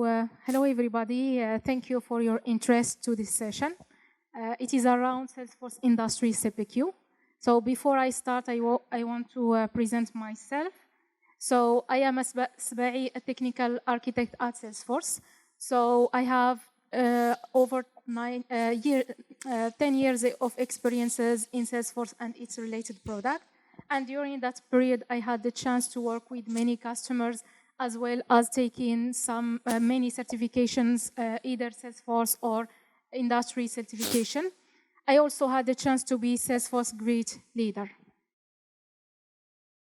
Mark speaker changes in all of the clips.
Speaker 1: hello everybody. Thank you for your interest to this session. It is around Salesforce Industry CPQ. So before I start, I want to present myself. So I am Asmae ESSBAI, a technical architect at Salesforce. So I have over 10 years of experiences in Salesforce and its related product. And during that period, I had the chance to work with many customers, as well as taking many certifications, either Salesforce or industry certification. I also had the chance to be Salesforce Grid Leader.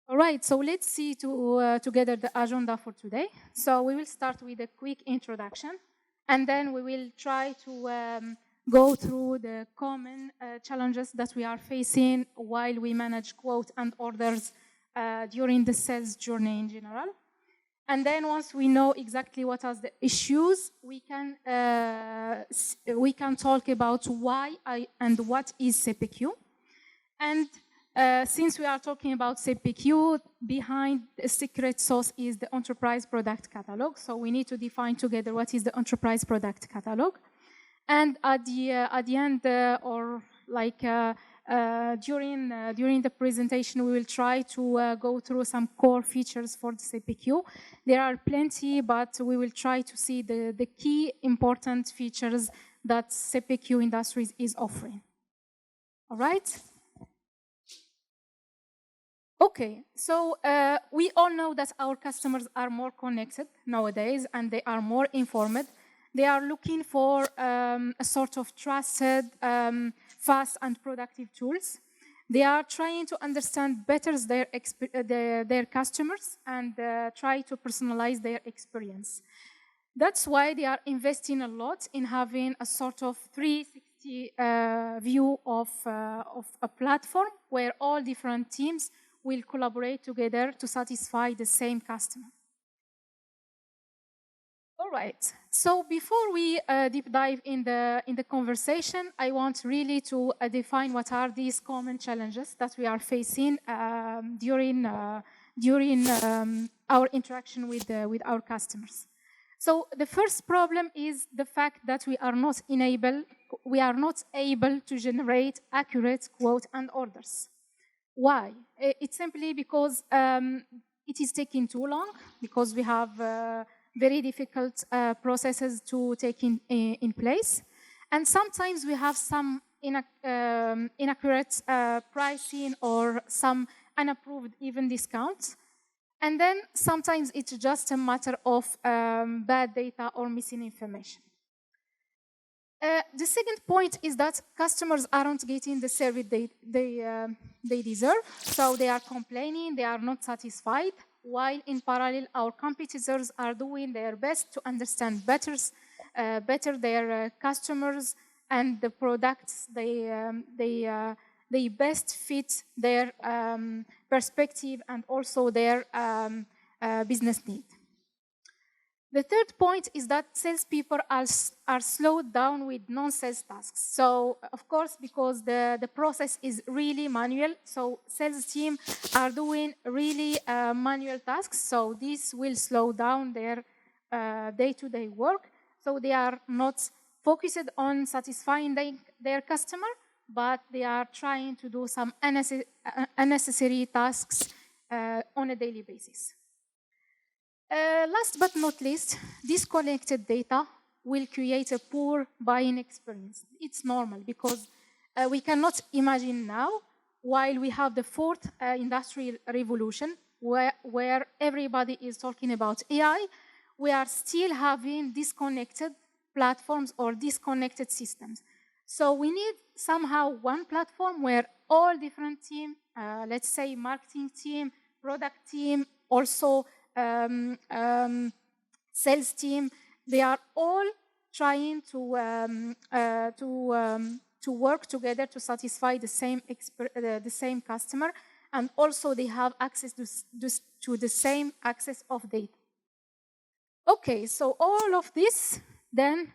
Speaker 1: All right, so let's see together the agenda for today. So we will start with a quick introduction, and then we will try to go through the common challenges that we are facing while we manage quote and orders during the sales journey in general. And then once we know exactly what are the issues, we can talk about why and what is CPQ. And since we are talking about CPQ, behind the secret sauce is the enterprise product catalog. So we need to define together what is the enterprise product catalog. And at the end, during the presentation, we will try to go through some core features for the CPQ. There are plenty, but we will try to see the key important features that CPQ Industries is offering. All right? Okay, so we all know that our customers are more connected nowadays, and they are more informed. They are looking for a sort of trusted, fast and productive tools. They are trying to understand better their customers and try to personalize their experience. That's why they are investing a lot in having a sort of 360 view of a platform where all different teams will collaborate together to satisfy the same customer. All right, so before we deep dive in the conversation, I want really to define what are these common challenges that we are facing during our interaction with our customers. So the first problem is the fact that we are not able to generate accurate quote and orders. Why? It's simply because it is taking too long, because we have very difficult processes to take in place. And sometimes we have some inaccurate pricing or some unapproved even discounts. And then sometimes it's just a matter of bad data or missing information. The second point is that customers aren't getting the service they deserve. So they are complaining, they are not satisfied, while in parallel, our competitors are doing their best to understand better their customers and the products they best fit their perspective and also their business need. The third point is that salespeople are slowed down with non-sales tasks. So, of course, because the process is really manual, so sales team are doing really manual tasks, so this will slow down their day-to-day work. So they are not focused on satisfying their customer, but they are trying to do some unnecessary tasks on a daily basis. Last but not least, disconnected data will create a poor buying experience. It's normal because we cannot imagine now, while we have the fourth industrial revolution, where everybody is talking about AI, we are still having disconnected platforms or disconnected systems. So we need somehow one platform where all different teams, let's say marketing team, product team, also sales team, they are all trying to work together to satisfy the same customer, and also they have access to the same access of data. Okay, so all of this, then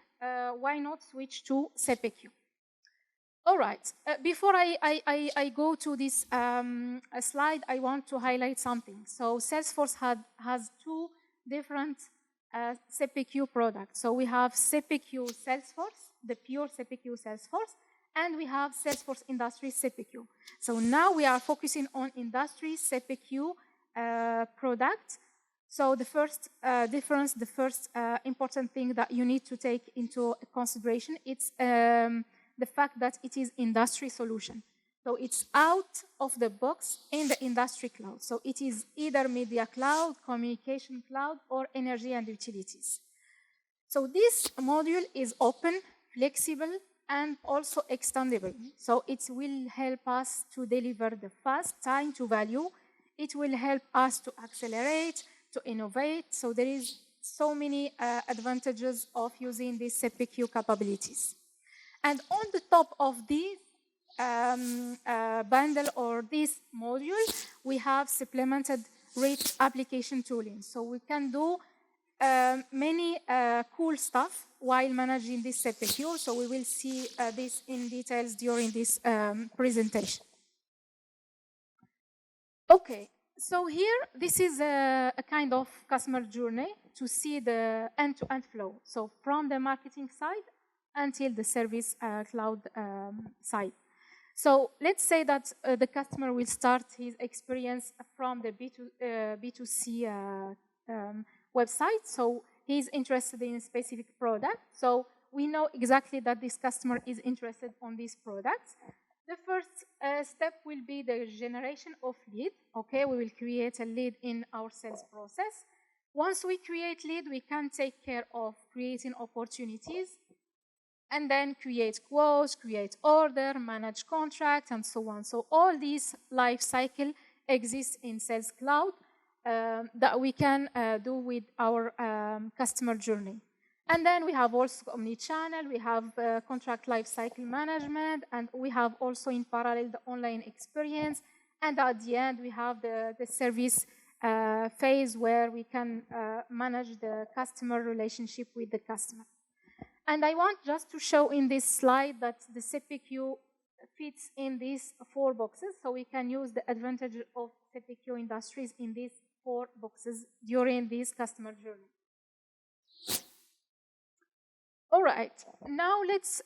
Speaker 1: why not switch to CPQ? All right, before I go to this slide, I want to highlight something. So Salesforce has two different CPQ product. So we have CPQ Salesforce, the pure CPQ Salesforce, and we have Salesforce Industry CPQ. So now we are focusing on industry CPQ product. So the first difference, the first important thing that you need to take into consideration, it's the fact that it is industry solution. So it's out of the box in the industry cloud. So it is either media cloud, communication cloud, or energy and utilities. So this module is open, flexible, and also extendable. So it will help us to deliver the fast time to value. It will help us to accelerate, to innovate. So there is so many advantages of using these CPQ capabilities. And on the top of this bundle or this module, we have supplemented rich application tooling. So we can do many cool stuff while managing this CPQ. So we will see this in details during this presentation. Okay, so here, this is a kind of customer journey to see the end-to-end flow. So from the marketing side until the service cloud side. So let's say that the customer will start his experience from the B2C website. So he's interested in a specific product. So we know exactly that this customer is interested on this product. The first step will be the generation of lead. Okay, we will create a lead in our sales process. Once we create lead, we can take care of creating opportunities and then create quotes, create order, manage contract, and so on. So all these life cycle exists in Sales Cloud that we can do with our customer journey. And then we have also omni-channel, we have contract lifecycle management, and we have also in parallel the online experience. And at the end, we have the service phase where we can manage the customer relationship with the customer. And I want just to show in this slide that the CPQ fits in these 4 boxes. So we can use the advantage of CPQ industries in these 4 boxes during this customer journey. All right, now let's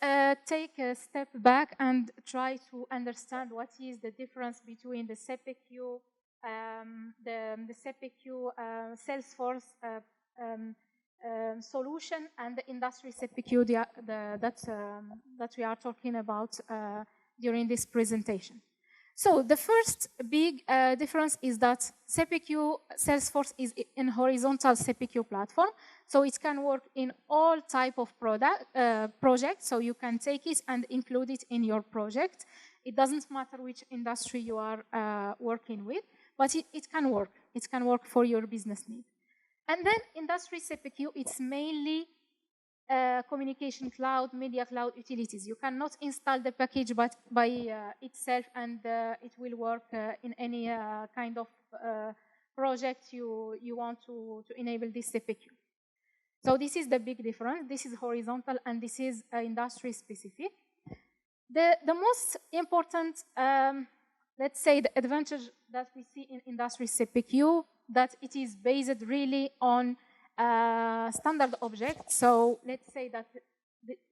Speaker 1: take a step back and try to understand what is the difference between the CPQ, the CPQ Salesforce solution and the industry CPQ that we are talking about during this presentation. So the first big difference is that CPQ Salesforce is a horizontal CPQ platform, so it can work in all type of projects. So you can take it and include it in your project. It doesn't matter which industry you are working with, but it can work. It can work for your business need. And then industry CPQ, it's mainly communication cloud, media cloud, utilities. You cannot install the package by itself, and it will work in any kind of project you want to enable this CPQ. So this is the big difference. This is horizontal, and this is industry specific. The most important, let's say, the advantage that we see in industry CPQ, that it is based really on standard objects. So let's say that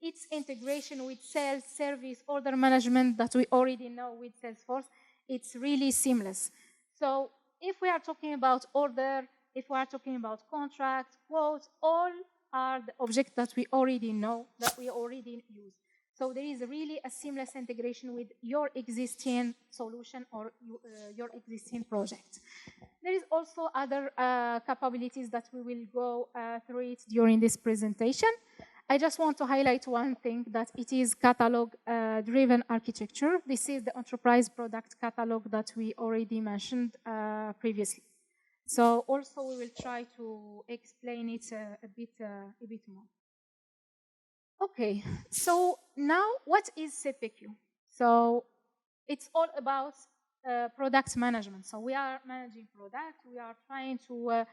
Speaker 1: its integration with sales, service, order management that we already know with Salesforce, it's really seamless. So if we are talking about order, if we are talking about contract, quotes, all are the objects that we already know, that we already use. So there is really a seamless integration with your existing solution or your existing project. There is also other capabilities that we will go through it during this presentation. I just want to highlight one thing, that it is catalog-driven architecture. This is the enterprise product catalog that we already mentioned previously. So also we will try to explain it a bit more. Okay, so now what is CPQ? So it's all about product management. So we are managing product, we are trying to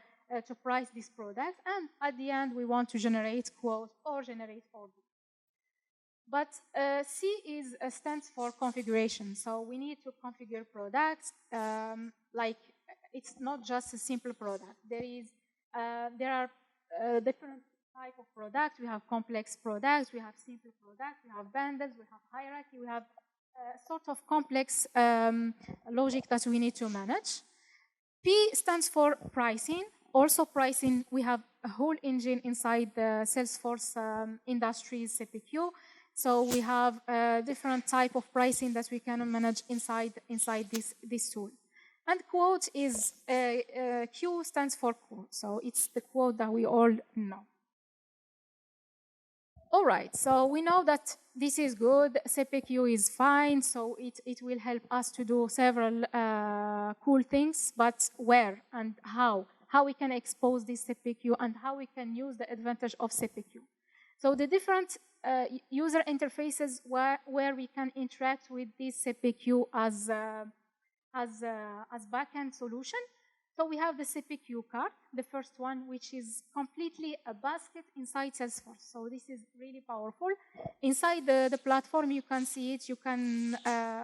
Speaker 1: price this product, and at the end we want to generate quotes or generate orders. But C stands for configuration. So we need to configure products. Like, it's not just a simple product. There are different type of product. We have complex products, we have simple products, we have bundles, we have hierarchy, we have sort of complex logic that we need to manage. P stands for pricing. Also pricing, we have a whole engine inside the Salesforce Industries CPQ. So we have a different type of pricing that we can manage inside this tool. And quote is, Q stands for quote. So it's the quote that we all know. All right, so we know that this is good, CPQ is fine, so it will help us to do several cool things, but where and how? How we can expose this CPQ and how we can use the advantage of CPQ. So the different user interfaces where we can interact with this CPQ as backend solution. So we have the CPQ card, the first one, which is completely a basket inside Salesforce. So this is really powerful. Inside the platform, you can see it. You can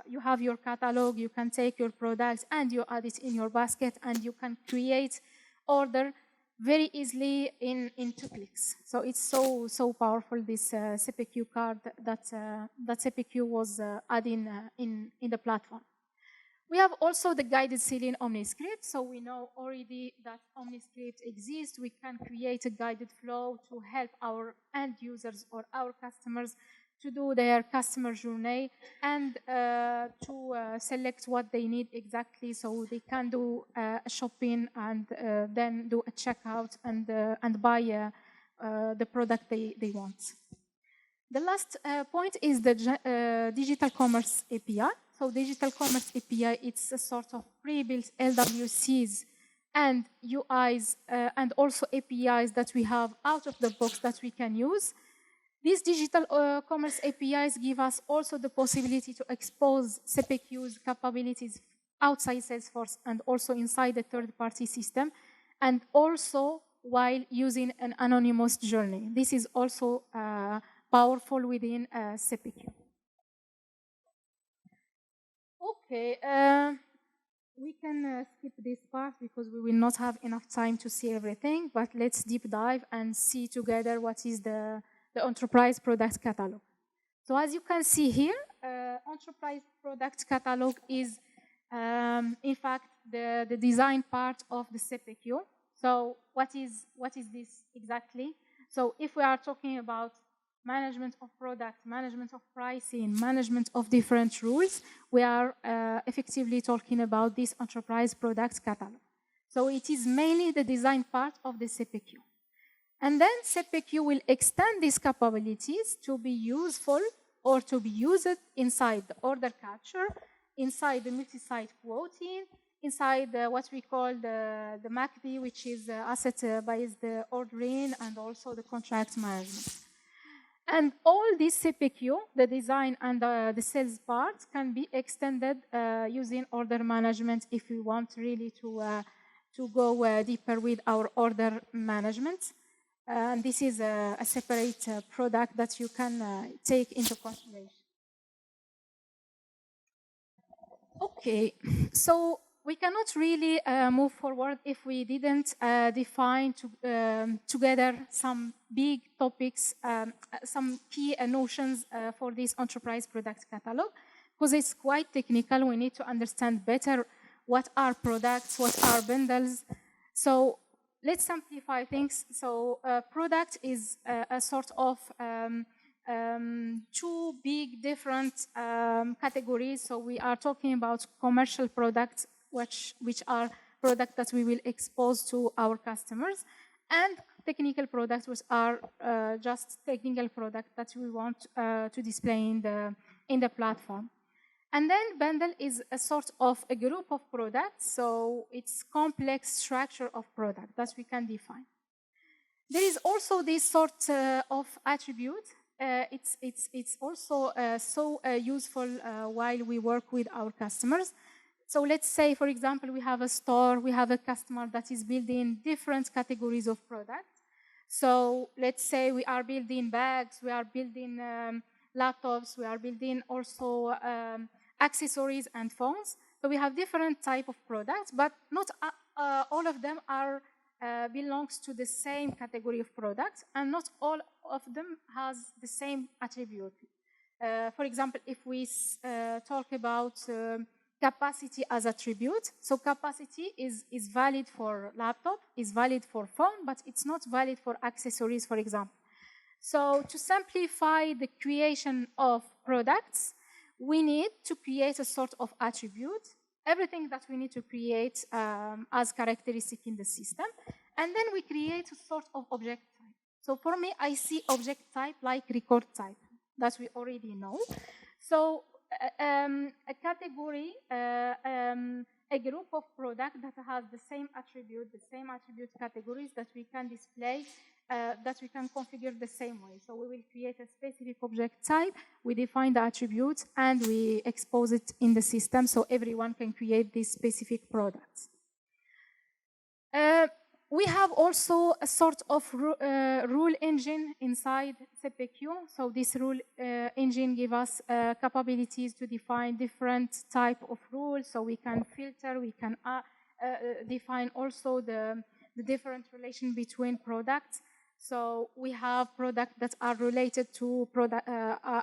Speaker 1: you have your catalog. You can take your products and you add it in your basket, and you can create order very easily in 2 clicks. So it's so powerful, this CPQ card that CPQ was adding in the platform. We have also the guided ceiling OmniScript. So we know already that OmniScript exists. We can create a guided flow to help our end users or our customers to do their customer journey and to select what they need exactly, so they can do a shopping and then do a checkout and buy the product they want. The last point is the Digital Commerce API. So Digital Commerce API, it's a sort of pre-built LWCs and UIs and also APIs that we have out of the box that we can use. These Digital Commerce APIs give us also the possibility to expose CPQ's capabilities outside Salesforce and also inside the third-party system, and also while using an anonymous journey. This is also powerful within CPQ. Okay, we can skip this part because we will not have enough time to see everything, but let's deep dive and see together what is the Enterprise Product Catalog. So as you can see here, Enterprise Product Catalog is, in fact, the design part of the CPQ. So what is this exactly? So if we are talking about management of product, management of pricing, management of different rules, we are effectively talking about this Enterprise Product Catalog. So it is mainly the design part of the CPQ. And then CPQ will extend these capabilities to be useful or to be used inside the order capture, inside the multi-site quoting, inside what we call the MACD, which is asset-based ordering, and also the contract management. And all this CPQ, the design and the sales parts, can be extended using order management if we want really to go deeper with our order management. And this is a separate product that you can take into consideration. Okay, so we cannot really move forward if we didn't define together some big topics, some key notions for this Enterprise Product Catalog, because it's quite technical. We need to understand better what are products, what are bundles. So let's simplify things. So product is a sort of 2 big different categories. So we are talking about commercial products, which are products that we will expose to our customers, and technical products, which are just technical products that we want to display in the platform. And then bundle is a sort of a group of products, so it's complex structure of product that we can define. There is also this sort of attribute. It's also so useful while we work with our customers. So let's say, for example, we have a store, we have a customer that is building different categories of products. So let's say we are building bags, we are building laptops, we are building also accessories and phones. So we have different type of products, but not all of them are belongs to the same category of products, and not all of them has the same attribute. For example, if we talk about capacity as attribute, so capacity is valid for laptop, is valid for phone, but it's not valid for accessories, for example. So to simplify the creation of products, we need to create a sort of attribute, everything that we need to create as characteristic in the system, and then we create a sort of object type. So for me, I see object type like record type, that we already know. So a category, a group of products that has the same attribute categories that we can display, that we can configure the same way. So we will create a specific object type, we define the attributes, and we expose it in the system so everyone can create these specific products. We have also a sort of rule engine inside CPQ. So this rule engine gives us capabilities to define different type of rules. So we can filter, we can define also the different relation between products. So we have products that are related to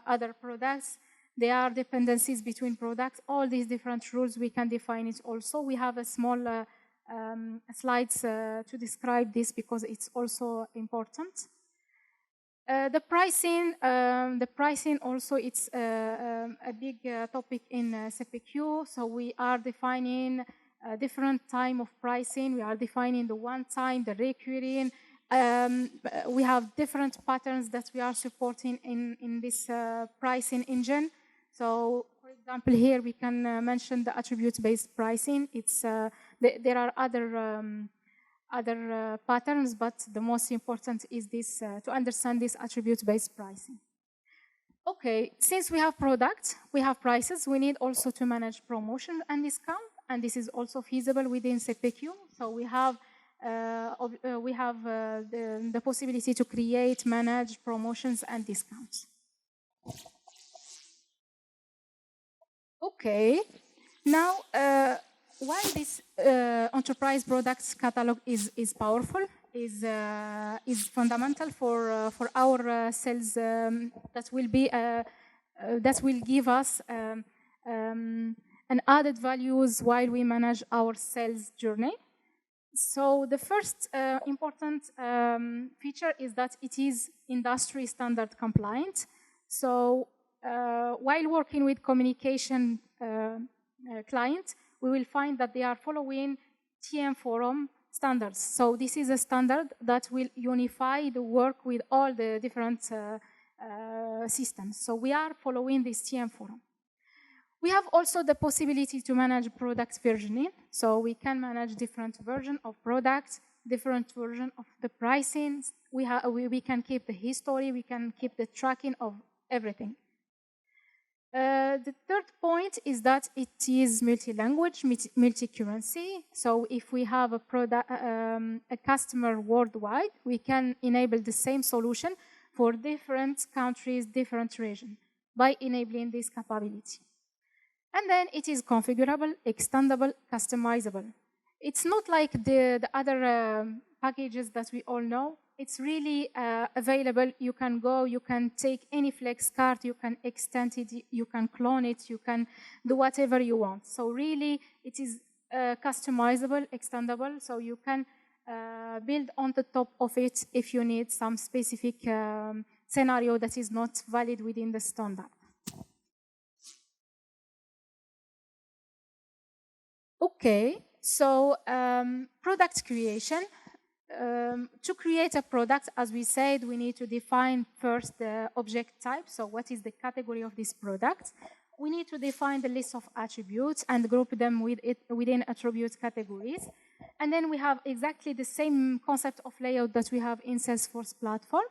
Speaker 1: other products. There are dependencies between products. All these different rules, we can define it also. We have a small slides to describe this because it's also important. The pricing also, it's a big topic in CPQ. So we are defining different time of pricing. We are defining the one time, the recurring. We have different patterns that we are supporting in this pricing engine. So, for example, here we can mention the attribute-based pricing. It's there are other patterns, but the most important is this to understand this attribute-based pricing. Okay, since we have products, we have prices, we need also to manage promotion and discount, and this is also feasible within CPQ. So we have the possibility to create, manage promotions and discounts. Okay, now why this enterprise products catalog is powerful, is fundamental for our sales, that will give us an added values while we manage our sales journey. So the first important feature is that it is industry standard compliant. So while working with communication clients, we will find that they are following TM Forum standards. So this is a standard that will unify the work with all the different systems. So we are following this TM Forum. We have also the possibility to manage product versioning. So we can manage different versions of products, different versions of the pricing. We can keep the history, we can keep the tracking of everything. The third point is that it is multi-language, multi-currency. So if we have a customer worldwide, we can enable the same solution for different countries, different regions by enabling this capability. And then it is configurable, extendable, customizable. It's not like the other packages that we all know. It's really available. You can go, you can take any flex card, you can extend it, you can clone it, you can do whatever you want. So really, it is customizable, extendable, so you can build on the top of it if you need some specific scenario that is not valid within the standard. Okay, so product creation. To create a product, as we said, we need to define first the object type. So what is the category of this product? We need to define the list of attributes and group them within attribute categories. And then we have exactly the same concept of layout that we have in Salesforce platform.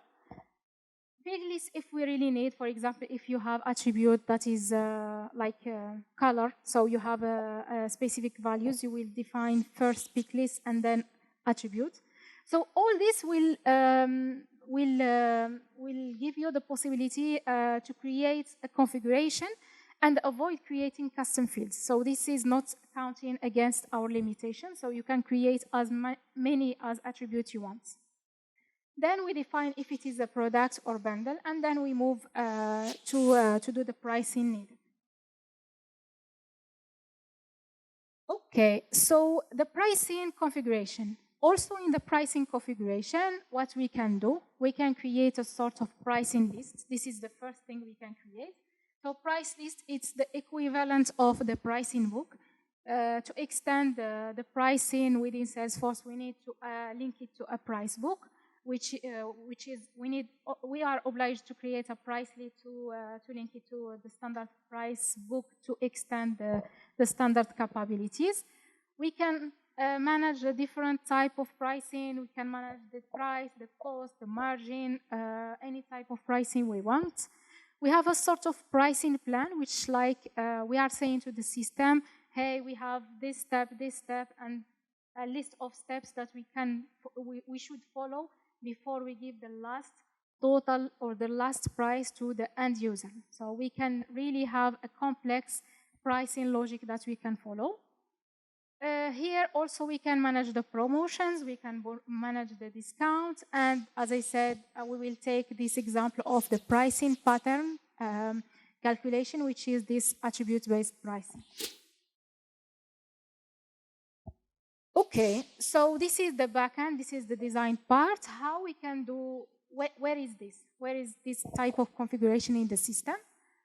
Speaker 1: Big list if we really need, for example, if you have attribute that is like color, so you have specific values, you will define first big list and then attribute. So all this will give you the possibility to create a configuration and avoid creating custom fields. So this is not counting against our limitations, so you can create as many as attributes you want. Then we define if it is a product or bundle, and then we move to do the pricing needed. Okay, so the pricing configuration. Also in the pricing configuration, what we can do, we can create a sort of pricing list. This is the first thing we can create. So price list, it's the equivalent of the pricing book. To extend the pricing within Salesforce, we need to link it to a price book, which is we are obliged to create a price list to link it to the standard price book to extend the standard capabilities. We can manage a different type of pricing. We can manage the price, the cost, the margin, any type of pricing we want. We have a sort of pricing plan, which like we are saying to the system, hey, we have this step, and a list of steps that we should follow before we give the last total or the last price to the end user. So we can really have a complex pricing logic that we can follow. Here also we can manage the promotions, we can manage the discount, and as I said, we will take this example of the pricing pattern calculation, which is this attribute-based pricing. Okay, so this is the backend, this is the design part. How we can do, where is this? Where is this type of configuration in the system?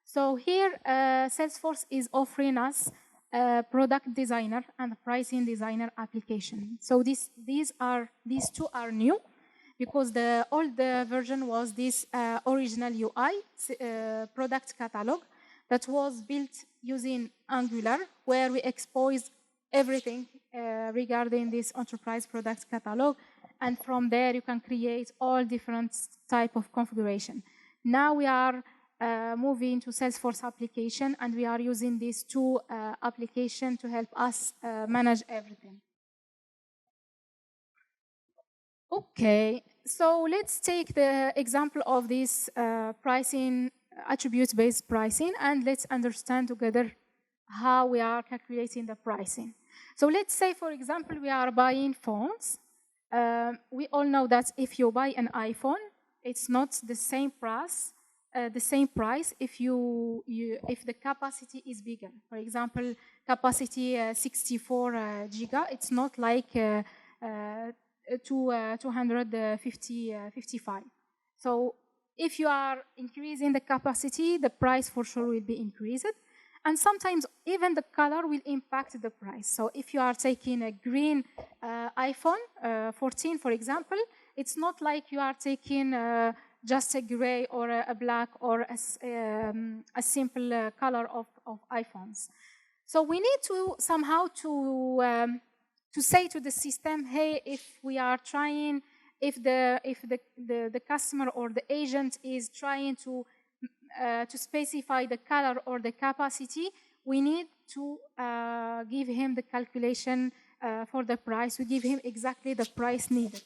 Speaker 1: So here, Salesforce is offering us a product designer and a pricing designer application. So these two are new because the old version was this original UI product catalog that was built using Angular, where we exposed everything regarding this enterprise product catalog, and from there you can create all different type of configuration. Now we are moving to Salesforce application, and we are using these two applications to help us manage everything. Okay, so let's take the example of this pricing, attribute-based pricing, and let's understand together how we are calculating the pricing. So let's say, for example, we are buying phones. We all know that if you buy an iPhone, it's not the same price. If the capacity is bigger. For example, capacity 64 giga, it's not like 255. So if you are increasing the capacity, the price for sure will be increased. And sometimes even the color will impact the price. So if you are taking a green iPhone 14, for example, it's not like you are taking just a gray or a black or a simple color of iPhones. So we need to somehow to say to the system, hey, if we are trying, if the customer or the agent is trying to specify the color or the capacity, we need to give him the calculation for the price. We give him exactly the price needed.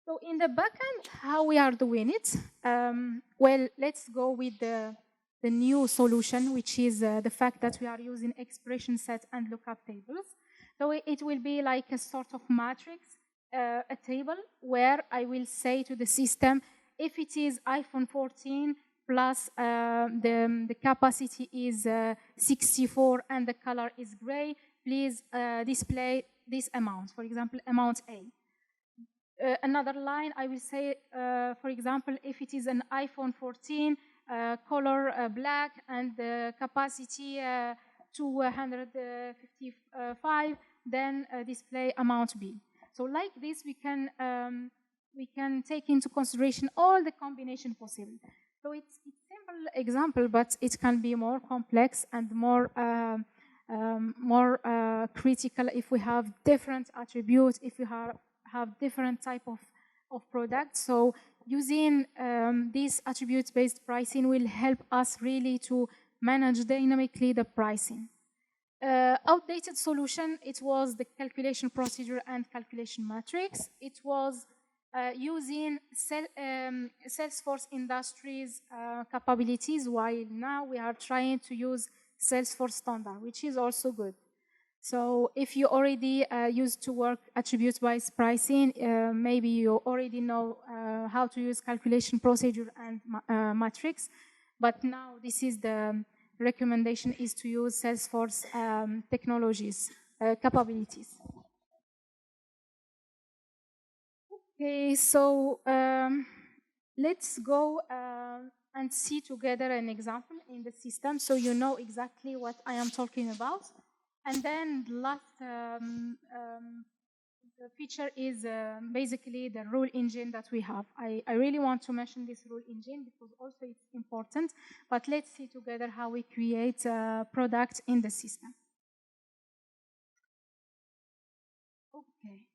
Speaker 1: So in the backend, how we are doing it? Well, let's go with the new solution, which is the fact that we are using expression set and lookup tables. So it will be like a sort of matrix, a table where I will say to the system, if it is iPhone 14 plus the capacity is 64 and the color is gray, please display this amount, for example, amount A. Another line, I will say, for example, if it is an iPhone 14, color black and the capacity 255, then display amount B. So like this, we can take into consideration all the combination possible. So it's a simple example, but it can be more complex and more critical if we have different attributes, if we have different type of products. So using this attribute-based pricing will help us really to manage dynamically the pricing. Outdated solution, it was the calculation procedure and calculation matrix. It was using Salesforce Industries capabilities, while now we are trying to use Salesforce standard, which is also good. So if you already used to work attribute-based pricing, maybe you already know how to use calculation procedure and matrix, but now this is the recommendation is to use Salesforce technologies, capabilities. Okay, so let's go and see together an example in the system so you know exactly what I am talking about. And then the last the feature is basically the rule engine that we have. I really want to mention this rule engine because also it's important, but let's see together how we create a product in the system. Okay.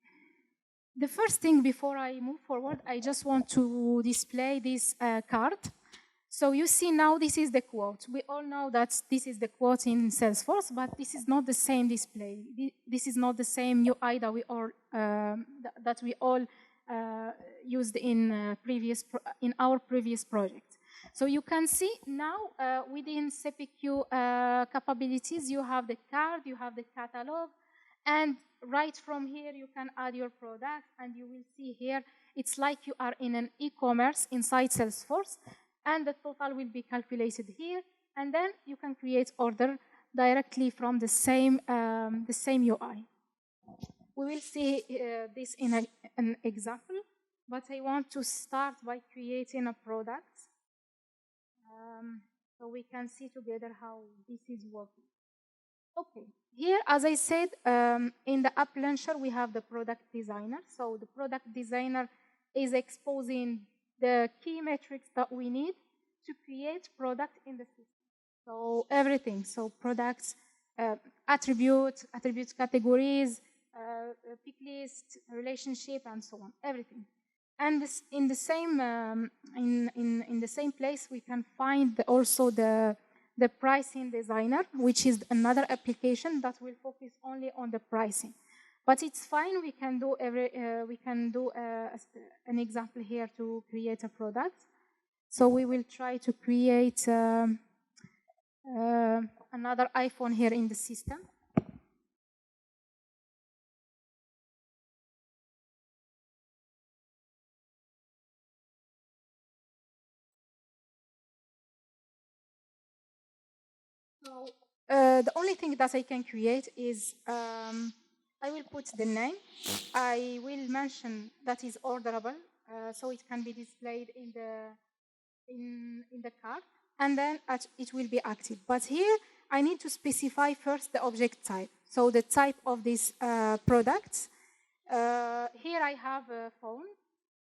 Speaker 1: The first thing before I move forward, I just want to display this card. So you see now this is the quote. We all know that this is the quote in Salesforce, but this is not the same display. This is not the same UI that we all used in our previous project. So you can see now within CPQ capabilities, you have the card, you have the catalog, and right from here you can add your product, and you will see here it's like you are in an e-commerce inside Salesforce. And the total will be calculated here, and then you can create order directly from the same UI. We will see this in an example, but I want to start by creating a product so we can see together how this is working. Okay, here, as I said, in the app launcher, we have the product designer. So the product designer is exposing the key metrics that we need to create product in the system. So everything, so products, attributes categories, pick list, relationship, and so on, everything. And this, in the same in the same place, we can find also the pricing designer, which is another application that will focus only on the pricing. But it's fine. We can do an example here to create a product. So we will try to create another iPhone here in the system. So the only thing that I can create is I will put the name. I will mention that is orderable, so it can be displayed in the card, and then it will be active. But here I need to specify first the object type. So the type of this product. Here I have a phone,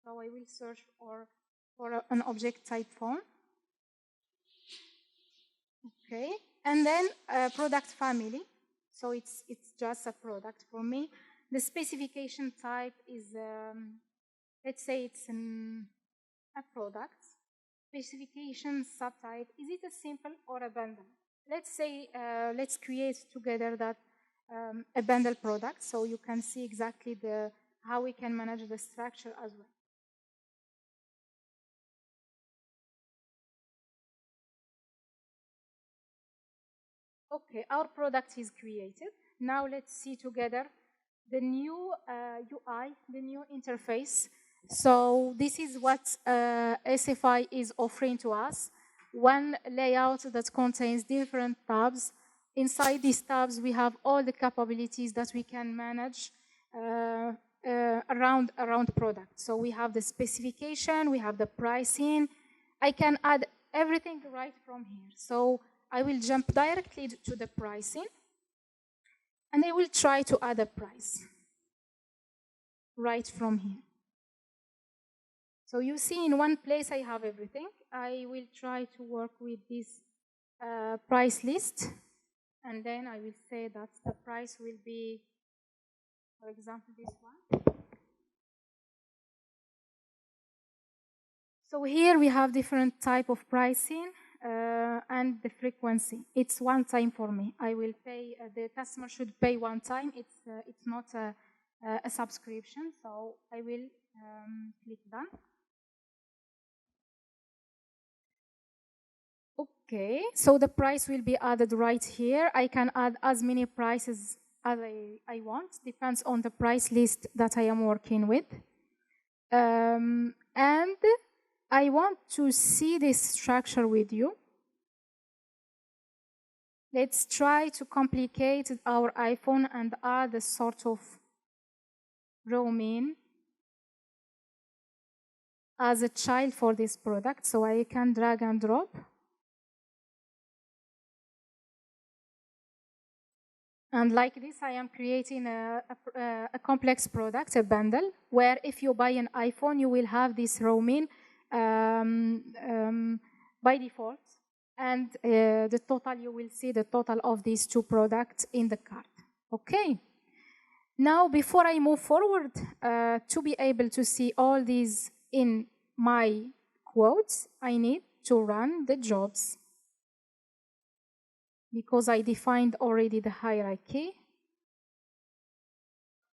Speaker 1: so I will search for an object type phone. Okay, and then product family. So it's just a product for me. The specification type is, let's say it's a product. Specification subtype, is it a simple or a bundle? Let's say, let's create together that a bundle product, so you can see exactly how we can manage the structure as well. Okay, our product is created. Now let's see together the new UI, the new interface. So this is what SFI is offering to us. One layout that contains different tabs. Inside these tabs, we have all the capabilities that we can manage around product. So we have the specification, we have the pricing. I can add everything right from here. So I will jump directly to the pricing, and I will try to add a price right from here. So you see in one place I have everything. I will try to work with this price list, and then I will say that the price will be, for example, this one. So here we have different type of pricing and the frequency. It's one time for me. I will pay, the customer should pay one time. It's not a subscription. So I will click done. Okay, so the price will be added right here. I can add as many prices as I want, depends on the price list that I am working with. And I want to see this structure with you. Let's try to complicate our iPhone and add a sort of roaming as a child for this product. So I can drag and drop. And like this, I am creating a complex product, a bundle, where if you buy an iPhone, you will have this roaming by default. And the total, you will see the total of these two products in the cart. Okay. Now, before I move forward, to be able to see all these in my quotes, I need to run the jobs, because I defined already the hierarchy.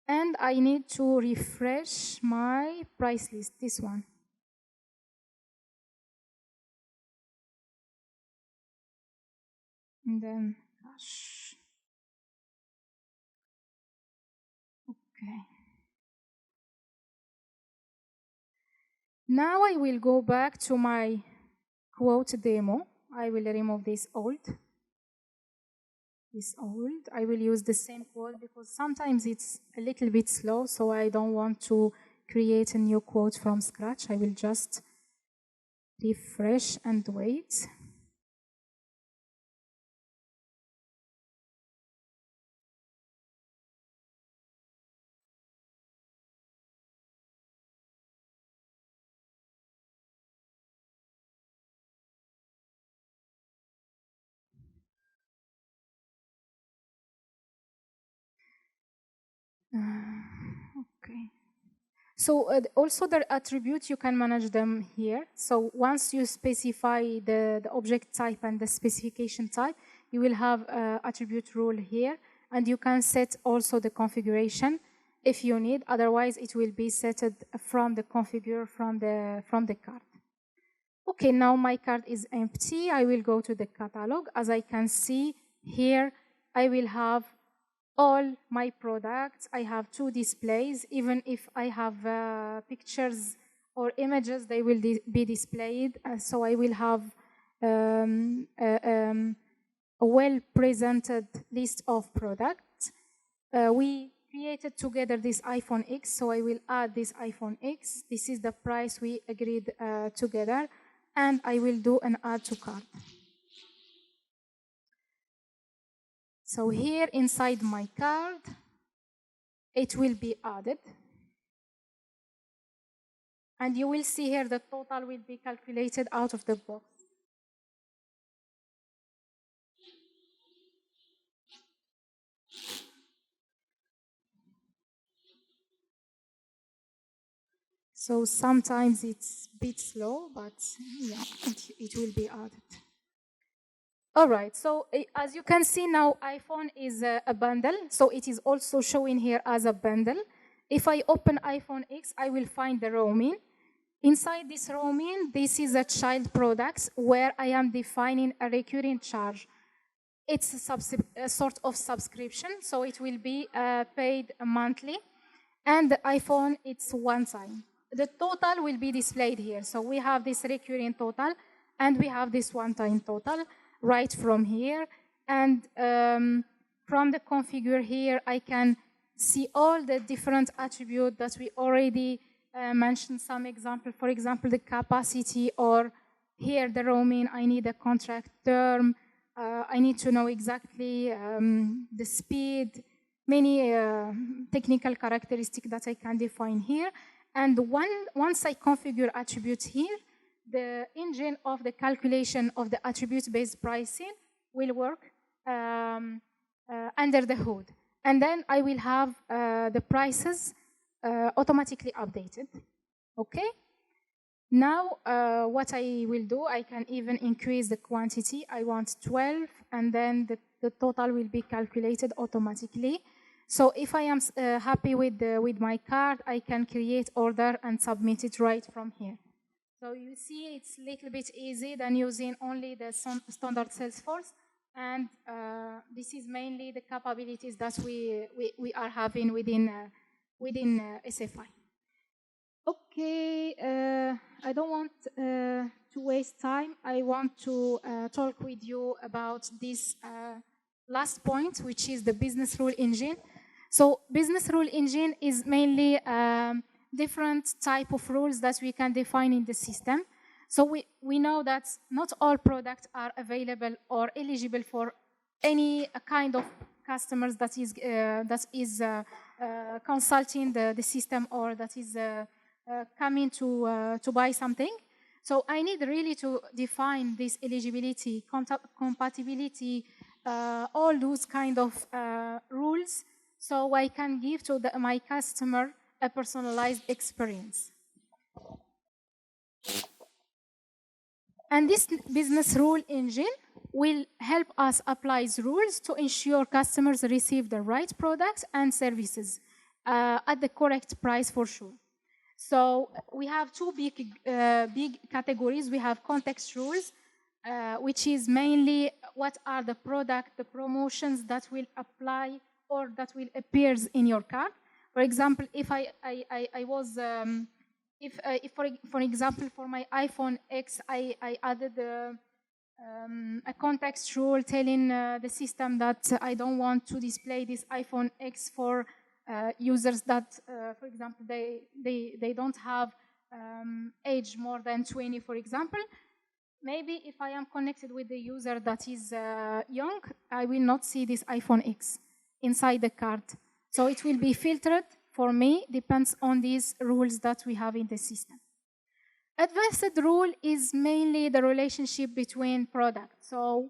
Speaker 1: And I need to refresh my price list, this one. And then, gosh. Okay. Now I will go back to my quote demo. I will remove this old. I will use the same quote because sometimes it's a little bit slow, so I don't want to create a new quote from scratch. I will just refresh and wait. Okay. So also the attributes, you can manage them here. So once you specify the object type and the specification type, you will have attribute rule here, and you can set also the configuration if you need. Otherwise, it will be set from the configure from the card. Okay, now my card is empty. I will go to the catalog. As I can see here, I will have all my products. I have two displays. Even if I have pictures or images, they will be displayed. So I will have a well-presented list of products. We created together this iPhone X, so I will add this iPhone X. This is the price we agreed together, and I will do an add to cart. So here inside my card, it will be added. And you will see here the total will be calculated out of the box. So sometimes it's a bit slow, but yeah, it will be added. All right, so as you can see now, iPhone is a bundle, so it is also showing here as a bundle. If I open iPhone X, I will find the roaming. Inside this roaming, this is a child product where I am defining a recurring charge. It's a sort of subscription, so it will be paid monthly. And the iPhone, it's one time. The total will be displayed here. So we have this recurring total, and we have this one-time total right from here. And from the configure here, I can see all the different attributes that we already mentioned some example. For example, the capacity, or here the roaming, I need a contract term. I need to know exactly the speed, many technical characteristics that I can define here. And once I configure attributes here, the engine of the calculation of the attribute-based pricing will work under the hood. And then I will have the prices automatically updated. Okay? Now, what I will do, I can even increase the quantity. I want 12, and then the total will be calculated automatically. So if I am happy with my card, I can create order and submit it right from here. So you see it's a little bit easy than using only the standard Salesforce. And this is mainly the capabilities that we are having within SFI. Okay, I don't want to waste time. I want to talk with you about this last point, which is the business rule engine. So business rule engine is mainly different type of rules that we can define in the system. So we know that not all products are available or eligible for any kind of customers that is consulting the system or that is coming to buy something. So I need really to define this eligibility, compatibility, all those kind of rules, so I can give to my customer a personalized experience. And this business rule engine will help us apply rules to ensure customers receive the right products and services at the correct price for sure. So we have two big categories. We have context rules, which is mainly what are the promotions that will apply or that will appear in your card. For example, if for example, for my iPhone X, I added a context rule telling the system that I don't want to display this iPhone X for users that, for example, they don't have age more than 20, for example. Maybe if I am connected with the user that is young, I will not see this iPhone X inside the card. So it will be filtered for me, depends on these rules that we have in the system. Advanced rule is mainly the relationship between products. So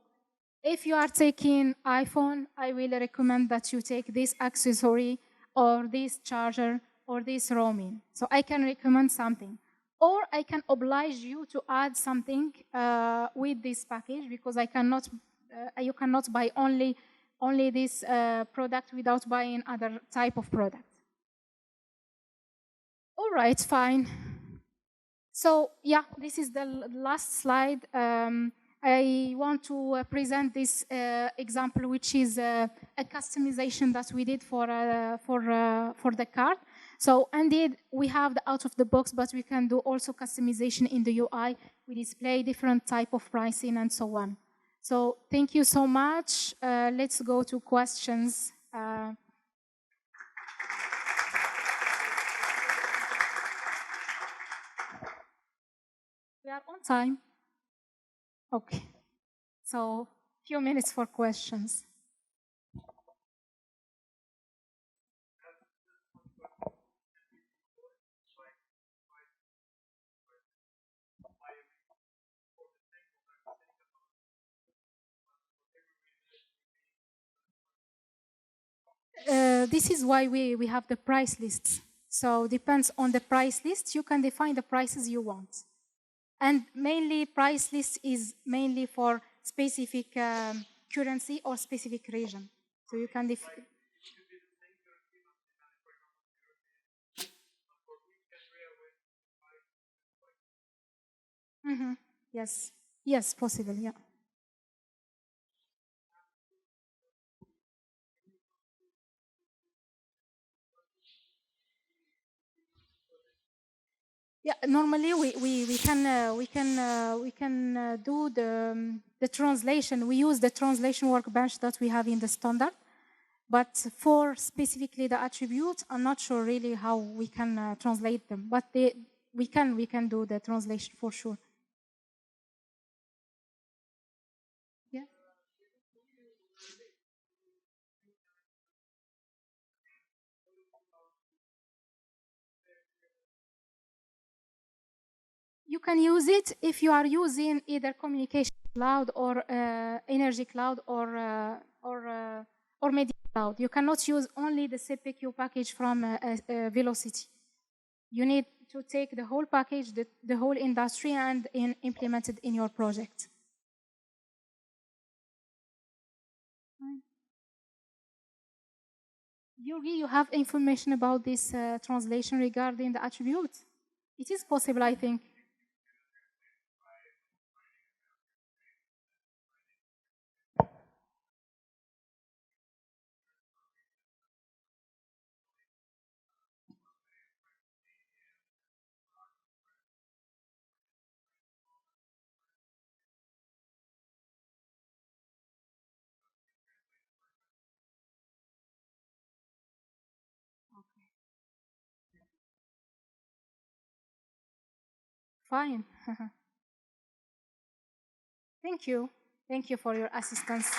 Speaker 1: if you are taking iPhone, I will recommend that you take this accessory or this charger or this roaming. So I can recommend something. Or I can oblige you to add something with this package, because you cannot buy only this product without buying other type of product. All right, fine. So yeah, this is the last slide. I want to present this example, which is a customization that we did for the card. So indeed, we have the out of the box, but we can do also customization in the UI. We display different type of pricing and so on. So thank you so much. Let's go to questions. We are on time. Okay. So few minutes for questions. This is why we have the price lists. So depends on the price list, you can define the prices you want. And mainly price list is mainly for specific currency or specific region. So you can define. Mm-hmm. Yes. Yes, possible, yeah. Yeah, normally we can do the translation. We use the translation workbench that we have in the standard, but for specifically the attributes, I'm not sure really how we can translate them. But we can do the translation for sure. Yeah. You can use it if you are using either communication cloud or energy cloud or media cloud. You cannot use only the CPQ package from Velocity. You need to take the whole package, the whole industry, and implement it in your project. Yuri, you have information about this translation regarding the attribute? It is possible, I think. Fine. Thank you. Thank you for your assistance.